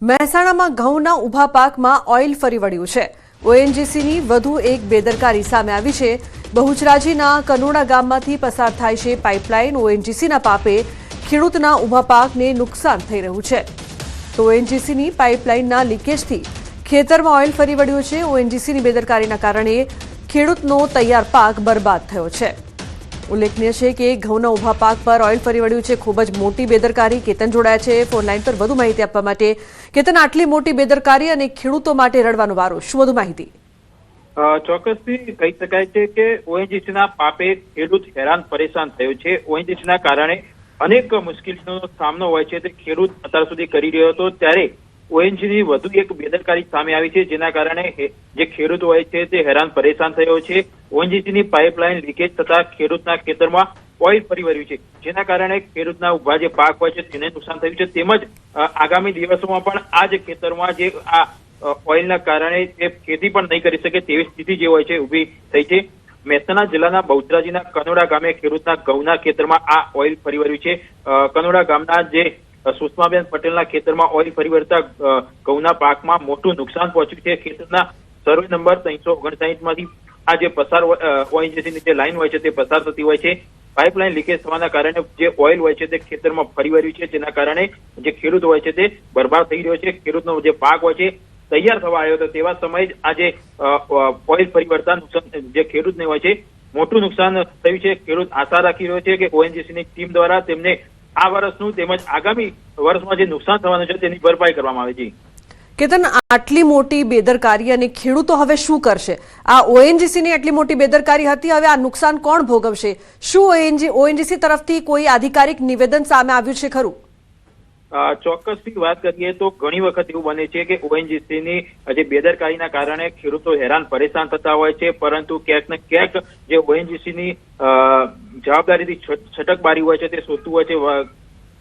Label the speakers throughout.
Speaker 1: મહેસાણામાં ઘઉંના ઊભા પાકમાં ઓઇલ ફરી વળ્યું છે। ઓએનજીસીની વધુ એક બેદરકારી સામે આવી છે। બહુચરાજીના કનોડા ગામમાંથી પસાર થાય છે પાઇપલાઇન। ઓએનજીસીના પાપે ખેડૂતના ઊભા પાકને નુકસાન થઈ રહ્યું છે। તો ઓએનજીસીની પાઇપલાઇનના લીકેજથી ખેતરમાં ઓઇલ ફરી વળ્યું છે। ઓએનજીસીની બેદરકારીના કારણે ખેડૂતનો તૈયાર પાક બરબાદ થયો છે। ઉલ્લેખનીય છે કે ઘઉંના ઊભા પાક પર ઓઇલ ફરી વળ્યું છે। ખૂબ જ મોટી બેદરકારી। કેતન જોડાયા છે ફોન લાઈન પર વધુ માહિતી આપવા માટે। કેતન, આટલી મોટી બેદરકારી અને ખેડૂતો માટે રડવાનો વારો, શું વધુ માહિતી?
Speaker 2: ચોક્કસથી કહી શકાય છે કે ઓએનજીસીના પાપે ખેડૂત હેરાન પરેશાન થયો છે। ઓએનજીસીના કારણે અનેક મુશ્કેલીઓનો સામનો હોય છે તે ખેડૂત અત્યાર સુધી કરી રહ્યો હતો, ત્યારે ઓએનજીસીની વધુ એક બેદરકારી સામે આવી છે, જેના કારણે જે ખેડૂત હોય છે તે હેરાન પરેશાન થયો છે। ઓએનજીસીની પાઇપલાઇન લીકેજ થતા ખેડૂતના ખેતરમાં ઓઇલ ફરી વળ્યું છે, જેના કારણે ખેડૂતના ઉભા જે પાક હોય છે તેને નુકસાન થયું છે। તેમજ આગામી દિવસોમાં પણ આ જે ખેતરમાં જે આ ઓઇલના કારણે તે ખેતી પણ નહીં કરી શકે તેવી સ્થિતિ જે હોય છે ઊભી થઈ છે। મહેસાણા જિલ્લાના બહુચરાજીના કનોડા ગામે ખેડૂતના ઘઉંના ખેતરમાં આ ઓઇલ ફરી વળ્યું છે। કનોડા ગામના જે સુષ્માબેન પટેલના ખેતરમાં ઓઇલ ફરી વળતા ઘઉંના પાકમાં મોટું નુકસાન પહોંચ્યું છે। ખેતરના સર્વે નંબર 359 માંથી આ જે પસાર ઓએનજીસીની જે લાઈન હોય છે તે પસાર થતી હોય છે। પાઇપલાઇન લીકેજ થવાના કારણે જે ઓઇલ હોય છે તે ખેતરમાં ફરી વળ્યું છે, જેના કારણે જે ખેડૂત હોય છે તે બરબાદ થઈ રહ્યો છે। ખેડૂતનો જે પાક હોય છે તૈયાર થવા આવ્યો હતો તેવા સમયે જ આ જે ઓઇલ ફરી વળતા નુકસાન જે ખેડૂતને હોય છે મોટું નુકસાન થયું છે। ખેડૂત આશા રાખી રહ્યો છે કે ઓએનજીસીની ટીમ દ્વારા તેમને આ વર્ષનું તેમજ આગામી વર્ષમાં જે નુકસાન થવાનું છે તેની ભરપાઈ કરવામાં આવે છે।
Speaker 1: કેતન, આટલી મોટી બેદરકારી અને ખેડૂતો હવે શું કરશે? આ ઓએનજીસીની આટલી મોટી બેદરકારી હતી, હવે આ નુકસાન કોણ ભોગવશે? શું ઓએનજીસી તરફથી કોઈ આધિકારિક નિવેદન સામે આવ્યું છે ખરું?
Speaker 2: ચોક્કસથી વાત કરીએ તો ઘણી વખત એવું બને છે કે ઓએનજીસીની જે બેદરકારીના કારણે ખેડૂતો હેરાન પરેશાન થતા હોય છે, પરંતુ ક્યાંક ને ક્યાંક જે ઓએનજીસીની જવાબદારીથી છટકબારી હોય છે તે શોધતું હોય છે।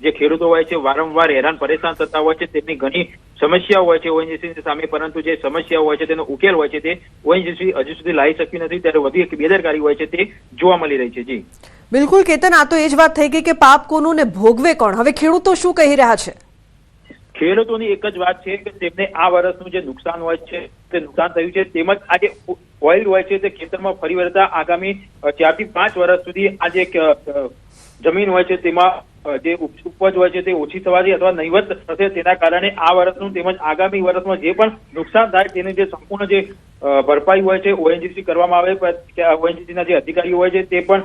Speaker 2: જે ખેડૂતો હોય છે વારંવાર હેરાન પરેશાન થતા હોય છે, તેમની ઘણી સમસ્યાઓ હોય છે ઓએનજીસી સામે, પરંતુ જે સમસ્યાઓ હોય છે તેનો ઉકેલ હોય છે તે ઓએનજીસી હજુ સુધી લાવી શક્યું નથી, ત્યારે વધુ એક બેદરકારી હોય છે તે જોવા મળી રહી છે। જી
Speaker 1: બિલકુલ કેતન, આ તો એ જ વાત થઈ ગઈ કે પાપ કોનું ને ભોગવે કોણ? હવે ખેડૂતો શું કહી રહ્યા છે?
Speaker 2: ખેડૂતોની એક જ વાત છે કે તેમને આ વર્ષનું જે નુકસાન હોય છે તે નુકસાન થયું છે, તેમજ આ જે ઓઇલ હોય છે તે ખેતરમાં ફરી વળતા આગામી 4 થી 5 વર્ષ સુધી આ જે જમીન હોય છે તેમાં જે ઉપજ હોય છે તે ઓછી થવાથી અથવા નહીવત થશે, તેના કારણે આ વર્ષનું તેમજ આગામી વર્ષમાં જે પણ નુકસાન થાય તેની જે સંપૂર્ણ જે ભરપાઈ હોય છે ઓએનજીસી કરવામાં આવે। ઓએનજીસીના જે અધિકારીઓ હોય છે તે પણ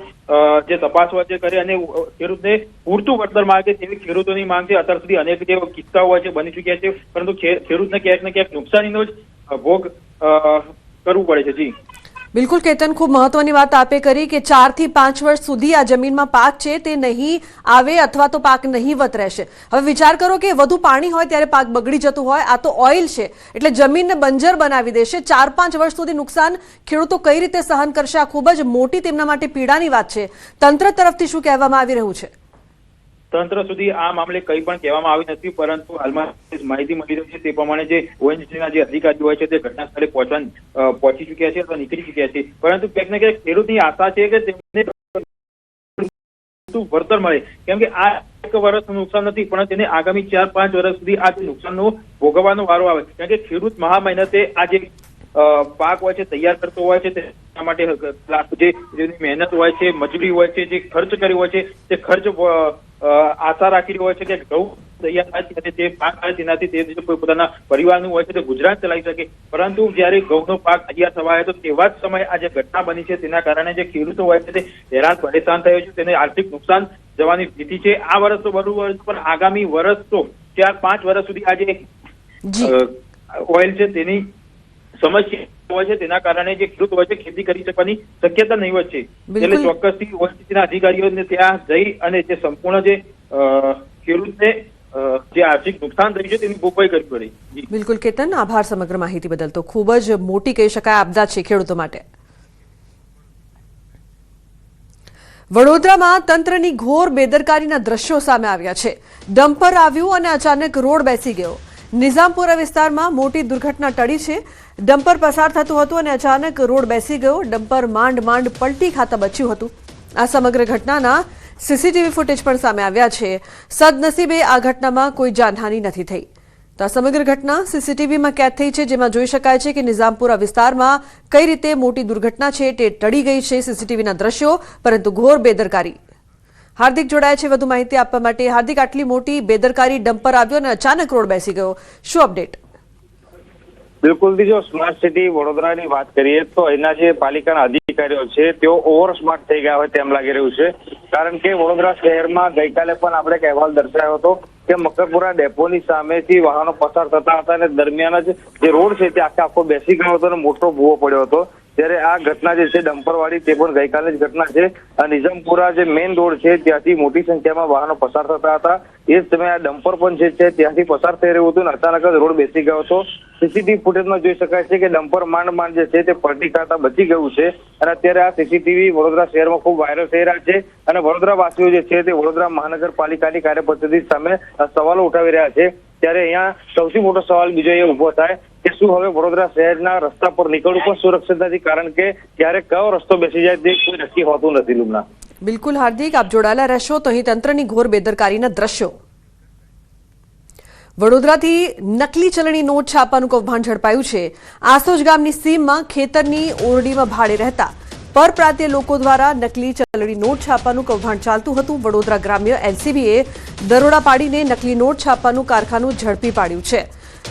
Speaker 2: જે તપાસ હોય છે કરે અને ખેડૂતને પૂરતું વળતર માંગે તેવી ખેડૂતોની માંગ છે। અત્યાર સુધી અનેક જે કિસ્સાઓ હોય છે બની ચૂક્યા છે, પરંતુ ખેડૂતને ક્યાંક ને ક્યાંક નુકસાનીનો જ ભોગ કરવું પડે છે। જી
Speaker 1: બિલકુલ કેતન, ખૂબ મહત્વની વાત આપે કરી કે 4 થી 5 વર્ષ સુધી આ જમીનમાં પાક છે તે નહીં આવે અથવા તો પાક નહીવત રહેશે। હવે વિચાર કરો કે વધુ પાણી હોય ત્યારે પાક બગડી જતું હોય, આ તો ઓઇલ છે એટલે જમીનને બંજર બનાવી દેશે। 4-5 વર્ષ સુધી નુકસાન ખેડૂતો કઈ રીતે સહન કરશે? આ ખૂબ જ મોટી તેમના માટે પીડાની વાત છે। તંત્ર તરફથી શું કહેવામાં આવી રહ્યું છે?
Speaker 2: તંત્ર સુધી આ મામલે કંઈ પણ કહેવામાં આવી નથી, પરંતુ હાલમાં માહિતી મળી રહી છે તે પ્રમાણે જે ઓએનજીસીના જે અધિકારીઓ હોય છે તે ઘટના સ્થળે પહોંચી ચૂક્યા છે અથવા નીકળી ચૂક્યા છે, પરંતુ ક્યાંક ને ક્યાંક ખેડૂતની આશા છે કે તેમને વળતર મળે, કેમ કે આ એક વર્ષનું નુકસાન નથી પણ તેને આગામી 4-5 વર્ષ સુધી આ નુકસાનનો ભોગવવાનો વારો આવે, કેમ કે ખેડૂત મહા મહેનતે આ જે પાક હોય છે તૈયાર કરતો હોય છે, તેના માટે જેની મહેનત હોય છે, મજૂરી હોય છે, જે ખર્ચ કર્યો હોય છે તે ખર્ચ આશા રાખી રહ્યો હોય છે કે ઘઉં તૈયાર થાય અને તે પાક થાય તેનાથી તે પોતાના પરિવારનું હોય છે તે ગુજરાન ચલાવી શકે, પરંતુ જ્યારે ઘઉંનો પાક તૈયાર થવા આવ્યો તો તેવા જ સમયે આ જે ઘટના બની છે તેના કારણે જે ખેડૂતો હોય છે તે હેરાન પરેશાન થયો છે, તેને આર્થિક નુકસાન જવાની સ્થિતિ છે। આ વર્ષ તો બરોબર, પણ આગામી વર્ષ તો 4-5 વર્ષ સુધી આ જે ઓઇલ છે તેની સમસ્યા હોય છે તેના કારણે જે ખેડૂત હોય છે ખેતી કરી શકવાની શક્યતા નહીવત છે। એટલે ચોક્કસથી ઓએનજીસીના અધિકારીઓને ત્યાં જઈ અને જે સંપૂર્ણ જે ખેડૂતને જે આર્થિક નુકસાન થયું છે તેની ભરપાઈ કરવી પડે।
Speaker 1: બિલકુલ કેતન, આભાર સમગ્ર માહિતી બદલ। તો ખૂબ જ મોટી કહી શકાય આપદા છે ખેડૂતો માટે। વડોદરામાં તંત્રની ઘોર બેદરકારીના દ્રશ્યો સામે આવ્યા છે। ડમ્પર આવ્યું અને અચાનક રોડ બેસી ગયો। નિઝામપુરા વિસ્તારમાં મોટી દુર્ઘટના ટળી છે। ડમ્પર પસાર થતું હતું અને અચાનક રોડ બેસી ગયો। ડમ્પર માંડ પલટી ખાતા બચ્યું હતું। આ સમગ્ર ઘટનાના સીસીટીવી ફૂટેજ પણ સામે આવ્યા છે। સદનસીબે આ ઘટનામાં કોઈ જાનહાનિ નથી થઈ। તો આ સમગ્ર ઘટના સીસીટીવીમાં કેદ થઈ છે, જેમાં જોઈ શકાય છે કે નિઝામપુરા વિસ્તારમાં કઈ રીતે મોટી દુર્ઘટના છે તે ટળી ગઈ છે સીસીટીવીના દ્રશ્યો, પરંતુ ઘોર બેદરકારી. હાર્દિક જોડાયા છે વધુ માહિતી આપવા માટે. હાર્દિક, આટલી મોટી બેદરકારી, ડમ્પર આવ્યો અને અચાનક રોડ બેસી ગયો, શું અપડેટ?
Speaker 3: બિલકુલ, જો સ્માર્ટ સિટી વડોદરાની વાત કરીએ તો એના જે પાલિકાના અધિકારીઓ છે તેઓ ઓવર સ્માર્ટ થઈ ગયા હોય તેમ લાગી રહ્યું છે. કારણ કે વડોદરા શહેરમાં ગઈકાલે પણ આપણે એક અહેવાલ દર્શાવ્યો હતો કે મકરપુરા ડેપોની સામેથી વાહનો પસાર થતા હતા અને દરમિયાન જ જે રોડ છે તે આખો બેસી ગયો હતો અને મોટો ભૂવો પડ્યો હતો. ત્યારે આ ઘટના જે છે ડમ્પરવાળી તે પણ ગઈકાલે જ ઘટના છે. નિઝામપુરા જે મેઇન રોડ છે ત્યાંથી મોટી સંખ્યામાં વાહનો પસાર થતા હતા. એ જ સમયે આ ડમ્પર પણ જે છે ત્યાંથી પસાર થઈ રહ્યું હતું અને અચાનક જ રોડ બેસી ગયો હતો. સીસીટીવી ફૂટેજમાં જોઈ શકાય છે કે ડમ્પર માંડ જે છે તે પલટી ખાતા બચી ગયું છે અને અત્યારે આ સીસીટીવી વડોદરા શહેરમાં ખૂબ વાયરલ થઈ રહ્યા છે અને વડોદરા વાસીઓ જે છે તે વડોદરા મહાનગરપાલિકાની કાર્યપદ્ધતિ સામે સવાલો ઉઠાવી રહ્યા છે. ત્યારે અહીંયા સૌથી મોટો સવાલ બીજો એ ઉભો થાય કે શું હવે વડોદરા શહેરના રસ્તા પર નીકળવું પણ સુરક્ષિત નથી, કારણ કે ક્યારે કયો રસ્તો બેસી જાય તે કોઈ નક્કી હોતું નથી. લુમના,
Speaker 1: બિલકુલ હાર્દિક, આપ જોડાયેલા રહેશો. તો અહીં તંત્રની ઘોર બેદરકારીના દ્રશ્યો. વડોદરાથી નકલી ચલણી નોટ છાપવાનું કૌભાંડ ઝડપાયું છે. આસોજ ગામની સીમમાં ખેતરની ઓરડીમાં ભાડે રહેતા પરપ્રાંતીય લોકો દ્વારા નકલી ચલણી નોટ છાપવાનું કૌભાંડ ચાલતું હતું. વડોદરા ગ્રામ્ય એલસીબીએ દરોડા પાડીને નકલી નોટ છાપવાનું કારખાનું ઝડપી પાડ્યું છે.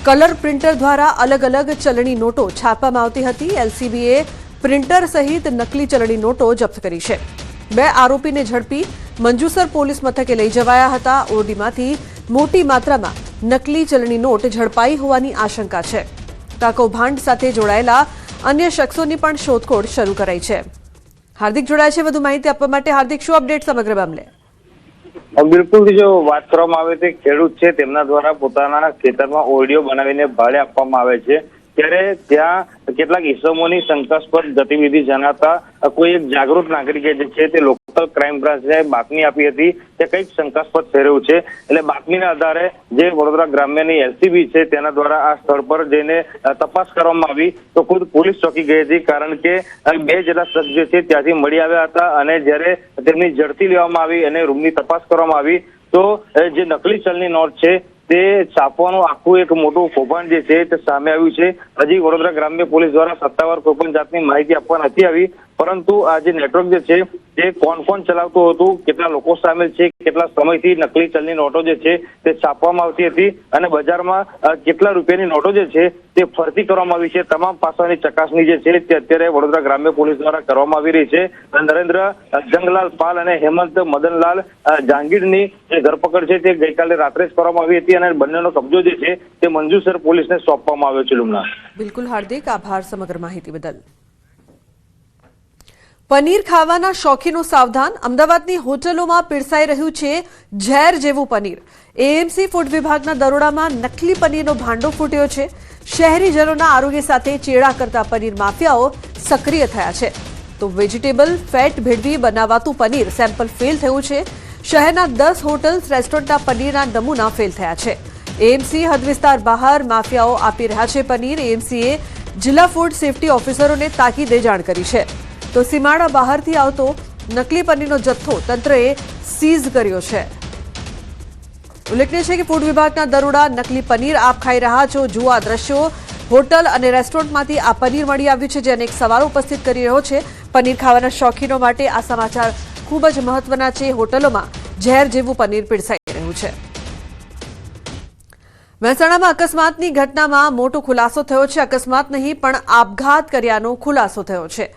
Speaker 1: કલર પ્રિન્ટર દ્વારા અલગ અલગ ચલણી નોટો છાપવામાં આવતી હતી. એલસીબીએ પ્રિન્ટર સહિત નકલી ચલણી નોટો જપ્ત કરી છે. 2 આરોપીને ઝડપી મંજુસર પોલીસ મથકે લઈ જવાયા હતા. ઓરડીમાંથી મોટી માત્રામાં નકલી ચલણી નોટ ઝડપાઈ હોવાની આશંકા છે. આ કૌભાંડ સાથે જોડાયેલા અન્ય શખ્સોની પણ શોધખોળ શરૂ કરાઈ છે. હાર્દિક જોડાયા છે વધુ માહિતી આપવા માટે. હાર્દિક, શું અપડેટ સમગ્ર મામલે?
Speaker 3: બિલકુલ, જો વાત કરવામાં આવે તો ખેડૂત છે તેમના દ્વારા પોતાના ખેતરમાં ઓરડીઓ બનાવીને ભાડે આપવામાં આવે છે. ત્યારે ત્યાં કેટલાક ઇસમોની શંકાસ્પદ ગતિવિધિ જણાતા કોઈ એક જાગૃત નાગરિકે જે છે તે લોકલ ક્રાઇમ બ્રાન્ચને બાતમી આપી હતી તે કંઈક શંકાસ્પદ થઈ રહ્યું છે. એટલે બાતમીના આધારે જે વડોદરા ગ્રામ્યની એલસીબી છે તેના દ્વારા આ સ્થળ પર જઈને તપાસ કરવામાં આવી તો ખુદ પોલીસ ચોકી ગઈ હતી, કારણ કે 2 જેટલા શખ્સ જે છે ત્યાંથી મળી આવ્યા હતા અને જ્યારે તેમની ઝડપી લેવામાં આવી અને રૂમની તપાસ કરવામાં આવી તો જે નકલી ચલની નોટ છે તે છાપવાનું આખું એક મોટું કૌભાંડ જે છે તે સામે આવ્યું છે. હજી વડોદરા ગ્રામ્ય પોલીસ દ્વારા સત્તાવાર કોઈ પણ જાતની માહિતી આપવા નથી આવી, પરંતુ આ જે નેટવર્ક જે છે તે કોણ ચલાવતું હતું, કેટલા લોકો સામેલ છે, કેટલા સમયથી નકલી ચલની નોટો જે છે તે છાપવામાં આવતી હતી અને બજારમાં કેટલા રૂપિયાની નોટો જે છે તે ફરતી કરવામાં આવી છે. તમામ પાસાની ચકાસણી જે છે તે અત્યારે વડોદરા ગ્રામ્ય પોલીસ દ્વારા કરવામાં આવી રહી છે. નરેન્દ્ર જંગલાલ પાલ અને હેમંત મદનલાલ જાંગીરની જે ધરપકડ છે તે ગઈકાલે રાત્રે જ કરવામાં આવી હતી અને બંનેનો કબજો જે છે તે મંજુસર પોલીસને સોંપવામાં આવ્યો છે. લુમના,
Speaker 1: બિલકુલ હાર્દિક, આભાર સમગ્ર માહિતી બદલ. પનીર ખાવાના શોખીનો સાવધાન. અમદાવાદની હોટલોમાં પીરસાઈ રહ્યું છે ઝેર જેવું પનીર. એએમસી ફૂડ વિભાગના દરોડામાં નકલી પનીરનો ભાંડો ફૂટ્યો છે. શહેરીજનોના આરોગ્ય સાથે ચેડા કરતા પનીર માફિયાઓ સક્રિય થયા છે. તો વેજીટેબલ ફેટ ભેળવી બનાવાતું પનીર સેમ્પલ ફેલ થયું છે. શહેરના 10 હોટલ્સ, રેસ્ટોરન્ટના પનીરના નમૂના ફેલ થયા છે. એએમસી હદ વિસ્તાર બહાર માફિયાઓ આપી રહ્યા છે પનીર. એએમસીએ જિલ્લા ફૂડ સેફટી ઓફિસરોને તાકીદે જાણ કરી છે. તો સીમાડા બહારથી આવતો નકલી પનીરનો જથ્થો તંત્રએ સીઝ કર્યો છે. ઉલ્લેખનીય છે કે ફૂડ વિભાગના દરોડા નકલી પનીર આપ ખાઈ રહ્યા છો. જુઓ આ દ્રશ્યો. હોટલ અને રેસ્ટોરન્ટમાંથી આ પનીર મળી આવ્યું છે, જે અનેક સવાલો ઉપસ્થિત કરી રહ્યો છે. પનીર ખાવાના શોખીનો માટે આ સમાચાર ખૂબ જ મહત્વના છે. હોટલોમાં ઝેર જેવું પનીર પીરસાઈ રહ્યું છે. મહેસાણામાં અકસ્માતની ઘટનામાં મોટો ખુલાસો થયો છે. અકસ્માત નહીં પણ આપઘાત કર્યાનો ખુલાસો થયો છે.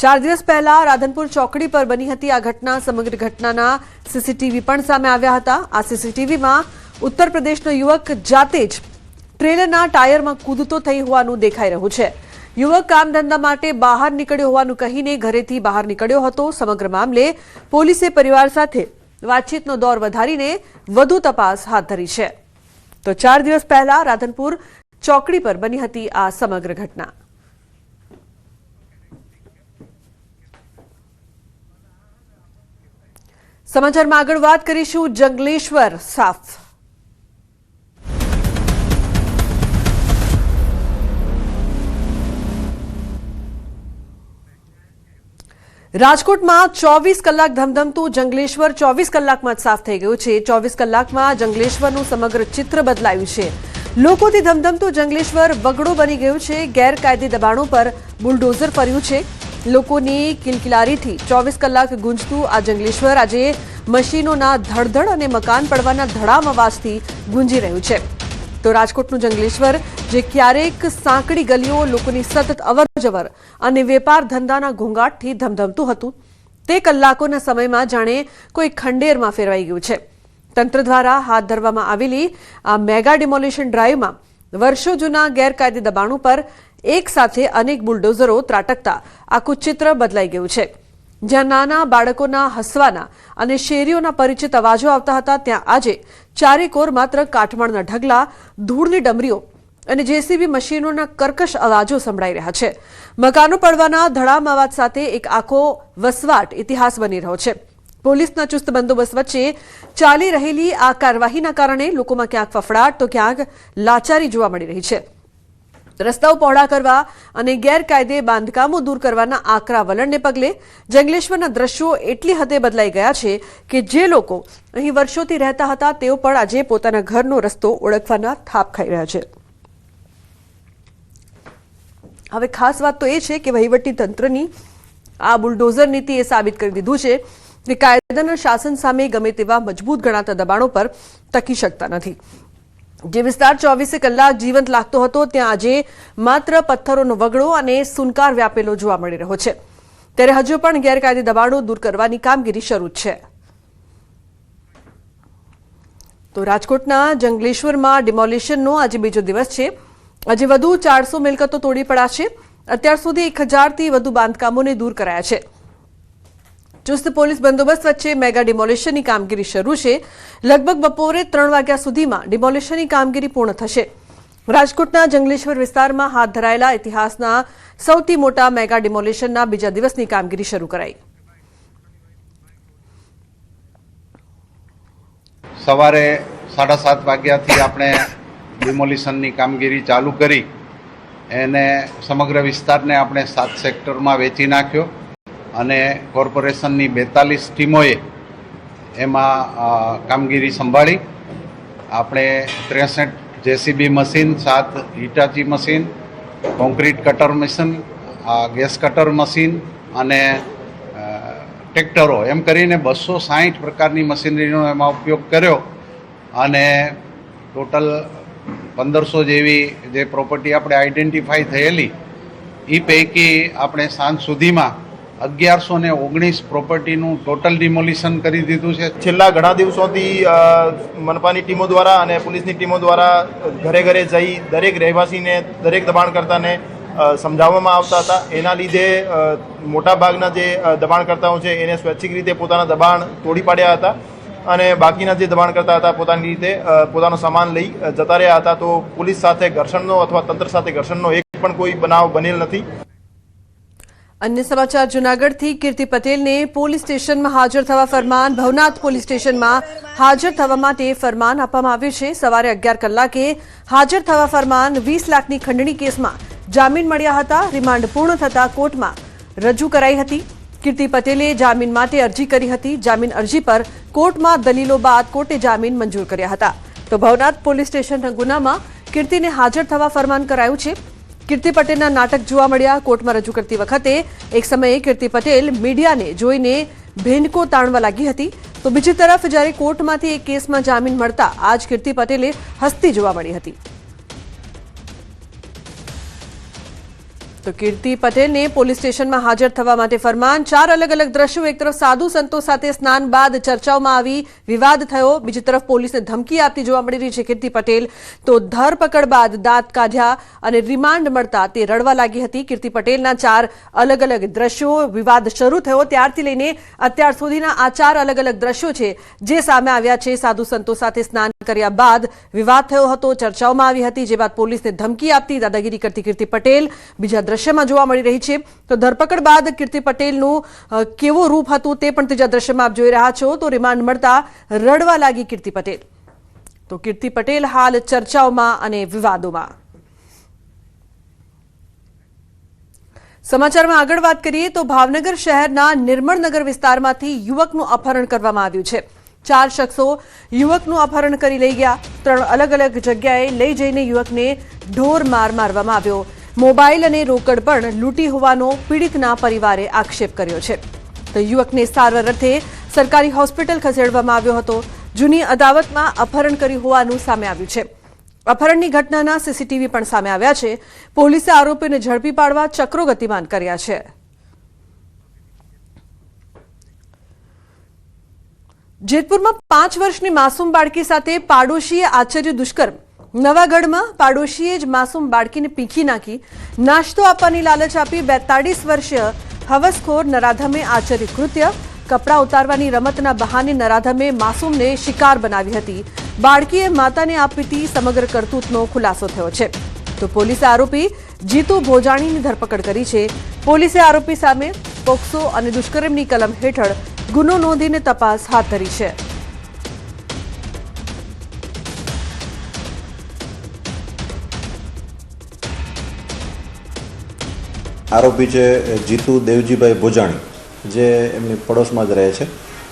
Speaker 1: 4 દિવસ પહેલા રાધનપુર ચોકડી પર બની હતી આ ઘટના. સમગ્ર ઘટનાના સીસીટીવી પણ સામે આવ્યા હતા. આ સીસીટીવીમાં ઉત્તર પ્રદેશનો યુવક જાતે જ ટ્રેલરના ટાયરમાં કૂદતો થઈ હોવાનું દેખાઈ રહ્યું છે. યુવક કામ ધંધા માટે બહાર નીકળ્યો હોવાનું કહીને ઘરેથી બહાર નીકળ્યો હતો. સમગ્ર મામલે પોલીસે પરિવાર સાથે વાતચીતનો દોર વધારીને વધુ તપાસ હાથ ધરી છે. તો 4 દિવસ પહેલા રાધનપુર ચોકડી પર બની હતી આ સમગ્ર ઘટના. સમાચારમાં આગળ વાત કરીશું જંગલેશ્વર સાફ. રાજકોટમાં 24 કલાક ધમધમતું જંગલેશ્વર 24 કલાકમાં જ સાફ થઈ ગયું છે. 24 કલાકમાં જંગલેશ્વરનું સમગ્ર ચિત્ર બદલાયું છે. લોકોથી ધમધમતું જંગલેશ્વર વગડો બની ગયું છે. ગેરકાયદે દબાણો પર બુલડોઝર ફર્યું છે. લોકોની કિલકિલારીથી 24 કલાક ગુંજતું આ જંગલેશ્વર આજે મશીનોના ધડધડ અને મકાન પડવાના ધડામ અવાજથી ગુંજી રહ્યું છે. તો રાજકોટનું જંગલેશ્વર જે ક્યારેક સાંકડી ગલીઓ, લોકોની સતત અવરજવર અને વેપાર ધંધાના ઘોંઘાટથી ધમધમતું હતું, તે કલાકોના સમયમાં જાણે કોઈ ખંડેરમાં ફેરવાઈ ગયું છે. તંત્ર દ્વારા હાથ ધરવામાં આવેલી આ મેગા ડિમોલિશન ડ્રાઈવમાં વર્ષો જૂના ગેરકાયદે દબાણો પર એક સાથે અનેક બુલડોઝરો ત્રાટકતા આખું ચિત્ર બદલાઈ ગયું છે. જ્યાં નાના બાળકોના હસવાના અને શેરીઓના પરિચિત અવાજો આવતા હતા, ત્યાં આજે ચારેકોર માત્ર કાટમાળના ઢગલા, ધૂળની ડમરીઓ અને જેસીબી મશીનોના કર્કશ અવાજો સંભળાઈ રહ્યા છે. મકાનો પડવાના ધડામ અવાજ સાથે એક આખો વસવાટ ઇતિહાસ બની રહ્યો છે. પોલીસના ચુસ્ત બંદોબસ્ત વચ્ચે ચાલી રહેલી આ કાર્યવાહીના કારણે લોકોમાં ક્યાંક ફફડાટ તો ક્યાંક લાચારી જોવા મળી રહી છે. રસ્તાઓ પહોળા કરવા અને ગેરકાયદે બાંધકામો દૂર કરવાના આકરા વલણને પગલે જંગલેશ્વરના દ્રશ્યો એટલી હદે બદલાઈ ગયા છે કે જે લોકો અહીં વર્ષોથી રહેતા હતા તેઓ પણ આજે પોતાના ઘરનો રસ્તો ઓળખવાના થાપ ખાઈ રહ્યા છે. હવે ખાસ વાત તો એ છે કે વહીવટી તંત્રની આ બુલડોઝર નીતિ એ સાબિત કરી દીધું છે કે કાયદાના શાસન સામે ગમે તેવા મજબૂત ગણાતા દબાણો પર ટકી શકતા નથી. જે વિસ્તાર 24 કલાક જીવંત લાગતો હતો ત્યાં આજે માત્ર પથ્થરોનો વગડો અને સુનકાર વ્યાપેલો જોવા મળી રહ્યો છે. ત્યારે હજુ પણ ગેરકાયદે દબાણો દૂર કરવાની કામગીરી શરૂ છે. તો રાજકોટના જંગલેશ્વરમાં ડિમોલિશનનો આજે બીજો દિવસ છે. આજે વધુ 400 મિલકતો તોડી પડાશે. અત્યાર સુધી 1000થી વધુ બાંધકામોને દૂર કરાયા છે. ચુસ્ત પોલીસ બંદોબસ્ત વચ્ચે મેગા ડિમોલિશનની કામગીરી શરૂ છે. લગભગ બપોરે 3 વાગ્યા સુધીમાં ડિમોલિશનની કામગીરી પૂર્ણ થશે. રાજકોટના જંગલેશ્વર વિસ્તારમાં હાથ ધરાયેલા ઇતિહાસના સૌથી મોટા મેગા ડિમોલિશનના બીજા દિવસની કામગીરી શરૂ કરાઈ.
Speaker 4: સવારે 7:30 વાગ્યાથી આપણે ડિમોલિશનની કામગીરી ચાલુ કરી. એને સમગ્ર વિસ્તારને આપણે 7 સેક્ટરમાં વેચી નાખ્યો અને કોર્પોરેશનની 42 ટીમોએ એમાં કામગીરી સંભાળી. આપણે 63 JCB machine, 7 Hitachi machine, concrete cutter machine, gas cutter machine અને ટ્રેક્ટરો એમ કરીને 260 પ્રકારની મશીનરીનો એમાં ઉપયોગ કર્યો અને ટોટલ 1500 જેવી જે પ્રોપર્ટી આપણે આઈડેન્ટિફાઈ થયેલી એ પૈકી આપણે સાંજ સુધીમાં 1119 પ્રોપર્ટીનું ટોટલ ડિમોલિશન કરી દીધું છે.
Speaker 5: છેલ્લા ઘણા દિવસોથી મનપાની ટીમો દ્વારા અને પોલીસની ટીમો દ્વારા ઘરે ઘરે જઈ દરેક રહેવાસીને, દરેક દબાણકર્તાને સમજાવવામાં આવતા હતા. એના લીધે મોટાભાગના જે દબાણકર્તાઓ છે એને સ્વૈચ્છિક રીતે પોતાના દબાણ તોડી પાડ્યા હતા અને બાકીના જે દબાણકર્તા હતા પોતાની રીતે પોતાનો સામાન લઈ જતા રહ્યા હતા. તો પોલીસ સાથે ઘર્ષણનો અથવા તંત્ર સાથે ઘર્ષણનો એક પણ કોઈ બનાવ બનેલ નથી.
Speaker 1: अन्य समाचार जूनागढ़ कीर्ति पटेल ने पोलीस स्टेशन में हाजर थवा फरमान. भवनाथ पोलीस स्टेशन में हाजर थवा माटे फरमान आपवामां आव्युं छे. सवारे 11 कलाके हाजर थवा फरमान 20 लाखनी खंडणी केसमां जामीन मळ्या हता. रिमांड पूर्ण थता कोर्टमां रजू कराई हती. कीर्ति पटेले जामीन माटे अरजी करी हती. जामीन अरजी पर कोर्टमां दलीलो बाद कोर्टे जामीन मंजूर कर्या हता. तो भवनाथ पोलीस स्टेशनना गुनामां कीर्तिने हाजर थवा फरमान करायुं छे. कीर्ति पटेलना नाटक जोवा मळ्या. कोर्टमां रजू करती वखते एक समये कीर्ति पटेल मीडियाने जोईने भेंडको ताणवा लागी हती. तो बीजी तरफ ज्यारे कोर्टमांथी एक केसमां जामीन मळता आज कीर्ति पटेले हसती जोवा मळी हती. तो कीर्ति पटेल ने पोलीस स्टेशन में हाजर थवा माटे फरमान. 4 अलग अलग दृश्यों. एक तरफ साधु संतो साथे स्नान बाद चर्चाओं में आवी विवाद थयो. बीजी तरफ पोलीस ने धमकी आपती जोवा मळी रही छे कीर्ति पटेल. तो धरपकड़ बाद दांत काढ्या अने रिमांड मळता ते रडवा लागी हती. कीर्ति पटेलना 4 अलग अलग दृश्यों. विवाद शरू थयो त्यारथी लईने અત્યાર સુધીના આ 4 अलग अलग दृश्यों छे जे सामे આવ્યા છે. साधु संतो साथे स्नान કર્યા બાદ વિવાદ થયો હતો, ચર્ચાઓમાં આવી હતી, જે બાદ પોલીસને ધમકી આપતી દાદાગીરી કરતી કીર્તિ પટેલ બીજા દ્રશ્યમાં જોવા મળી રહી છે. તો ધરપકડ બાદ કીર્તિ પટેલનું કેવો રૂપ હતું તે પણ ત્રીજા દ્રશ્યમાં આપ જોઈ રહ્યા છો. તો રિમાન્ડ મળતા રડવા લાગી કીર્તિ પટેલ. તો કીર્તિ પટેલ હાલ ચર્ચાઓમાં અને વિવાદોમાં. સમાચારમાં આગળ વાત કરીએ તો ભાવનગર શહેરના નિર્મળનગર વિસ્તારમાંથી યુવકનું અપહરણ કરવામાં આવ્યું છે. 4 શખ્સો યુવકનું અપહરણ કરી લઈ ગયા. 3 અલગ અલગ જગ્યાએ લઈ જઈને યુવકને ઢોર માર મારવામાં આવ્યો. મોબાઈલ અને રોકડ પણ લૂંટી હોવાનો પીડિતના પરિવારે આક્ષેપ કર્યો છે. તો યુવકને સારવાર અર્થે સરકારી હોસ્પિટલ ખસેડવામાં આવ્યો હતો. જૂની અદાવતમાં અપહરણ કર્યું હોવાનું સામે આવ્યું છે. અપહરણની ઘટનાના સીસીટીવી પણ સામે આવ્યા છે. પોલીસે આરોપીને ઝડપી પાડવા ચક્રો ગતિમાન કર્યા છે. જેતપુરમાં 5 વર્ષની માસૂમ બાળકી સાથે પાડોશીએ આચર્યું દુષ્કર્મ. નવાગઢમાં પાડોશીએ જ માસૂમ બાળકીને પીંખી નાખી નાસ્તો આપવાની લાલચ આપી 42 વર્ષીય હવસખોર નરાધમે આચર્યું કૃત્ય. કપડાં ઉતારવાની રમતના બહાને નરાધમે માસૂમને શિકાર બનાવી હતી. બાળકીએ માતાને આપીતી સમગ્ર કરતૂતનો ખુલાસો થયો છે. તો પોલીસે આરોપી જીતુ ભોજાણીની ધરપકડ કરી છે. પોલીસે આરોપી સામે પોક્સો અને દુષ્કર્મની કલમ હેઠળ ગુનો નોંધીને તપાસ હાથ ધરી છે.
Speaker 6: આરોપી છે જીતુ દેવજીભાઈ ભોજાણી, જે એમની પડોશમાં જ રહે છે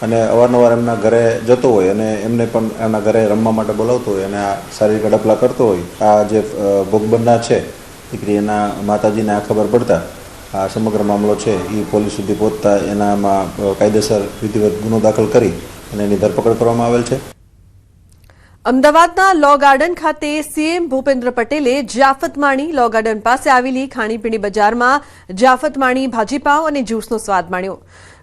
Speaker 6: અને અવારનવાર એમના ઘરે જતો હોય અને એમને પણ એમના ઘરે રમવા માટે બોલાવતો હોય અને આ શારીરિક અડપલા કરતો હોય. આ જે ભોગ બનનાર છે દીકરી, એના માતાજીને આ ખબર પડતા આ સમગ્ર મામલો છે એ પોલીસ સુધી પહોંચતા એનામાં કાયદેસર વિધિવત ગુનો દાખલ કરી અને એની ધરપકડ કરવામાં આવેલ છે.
Speaker 1: અમદાવાદના લો ગાર્ડન ખાતે સીએમ ભૂપેન્દ્ર પટેલે જાફતમાણી લો ગાર્ડન પાસે આવેલી ખાણીપીણી બજારમાં જાફતમાણી ભાજીપાવ અને જ્યુસનો સ્વાદ માણ્યો.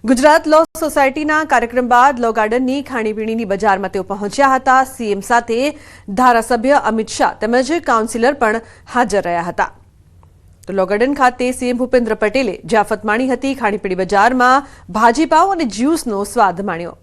Speaker 1: ગુજરાત લો સોસાયટીના કાર્યક્રમ બાદ લો ગાર્ડનની ખાણીપીણીની બજારમાં તેઓ પહોંચ્યા હતા. સીએમ સાથે ધારાસભ્ય અમિત શાહ તેમજ કાઉન્સિલર પણ હાજર રહ્યા હતા. તો લો ગાર્ડન ખાતે સીએમ ભૂપેન્દ્ર પટેલે જાફત માણી હતી. ખાણીપીણી બજારમાં ભાજીપાવ અને જ્યુસનો સ્વાદ માણ્યો.